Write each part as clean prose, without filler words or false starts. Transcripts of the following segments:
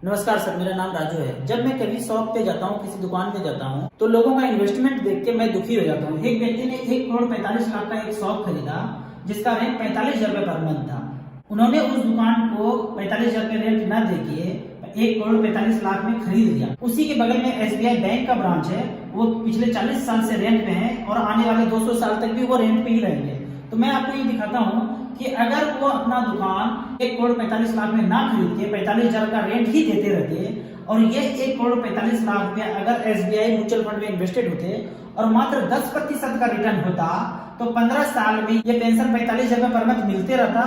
नमस्कार सर, मेरा नाम राजू है। जब मैं कभी शॉप पे जाता हूँ, किसी दुकान पे जाता हूँ, तो लोगों का इन्वेस्टमेंट देख के मैं दुखी हो जाता हूँ। एक व्यक्ति ने 1,45,00,000 का एक शॉप खरीदा, जिसका रेंट 45,000 रुपए पर मंथ था। उन्होंने उस दुकान को 45,000 रुपए रेंट न देके 1,45,00,000 में खरीद लिया। उसी के बगल में SBI बैंक का ब्रांच है, वो पिछले 40 साल से रेंट पे है और आने वाले 200 साल तक भी वो रेंट पे ही रहेंगे। तो मैं आपको ये दिखाता हूँ कि अगर वो अपना दुकान 1,45,00,000 में ना खरीद के 45,000 का रेंट ही देते रहते और ये 1,45,00,000 रुपया अगर SBI म्यूचुअल फंड में इन्वेस्टेड होते और मात्र 10% का रिटर्न होता, तो 15 साल में ये पेंशन 45,000 रुपए पर मंथ मिलते रहता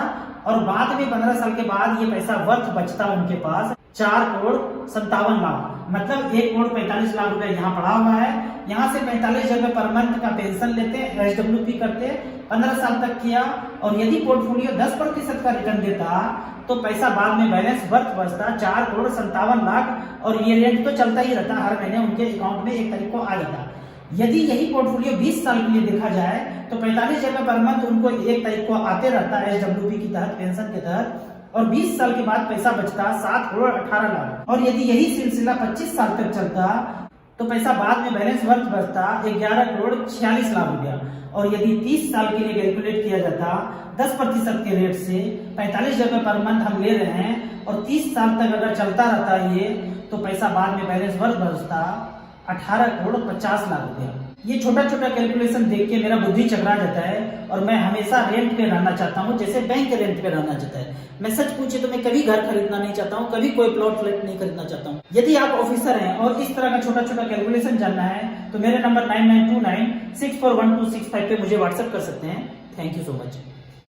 और बाद में 15 साल के बाद ये पैसा वर्थ बचता उनके पास 4,57,00,000। मतलब 1,45,00,000 रुपया यहाँ पड़ा हुआ है। यहाँ से 45,000 रुपए पर मंथ का पेंशन लेते, SWP करते, 15 साल तक किया और यदि पोर्टफोलियो 10% का रिटर्न देता तो पैसा बाद में बैलेंस वर्थ बचता 4,57,00,000 और ये रेंट तो चलता ही रहता, हर महीने उनके अकाउंट में 1 तारीख को आ जाता। यदि यही पोर्टफोलियो 20 साल के लिए देखा जाए तो 45,000 रुपए पर मंथ उनको 1 तारीख को आते रहता SWP के तहत, पेंशन के तहत, और 20 साल के बाद पैसा बचता 7,18,00,000। और यदि यही सिलसिला 25 साल तक चलता तो पैसा बाद में बैलेंस वर्थ बचता 11,46,00,000 रुपया। और यदि 30 साल के लिए कैलकुलेट किया जाता 10% के रेट से 45,000 रुपए पर मंथ हम ले रहे हैं और 30 साल तक अगर चलता रहता ये, तो पैसा बाद में बैलेंस वर्थ बचता 18,50,00,000 रुपया। ये छोटा छोटा कैलकुलेशन देख के मेरा बुद्धि चकरा जाता है और मैं हमेशा रेंट पे रहना चाहता हूँ, जैसे बैंक रेंट पे रहना चाहता है। मैं सच पूछे तो मैं कभी घर खरीदना नहीं चाहता हूँ, कभी कोई प्लॉट फ्लैट नहीं खरीदना चाहता हूँ। यदि आप ऑफिसर हैं और इस तरह का छोटा छोटा कैलकुलेशन जानना है तो मेरे नंबर 9929641265 पे मुझे व्हाट्सएप कर सकते हैं। Thank you so much.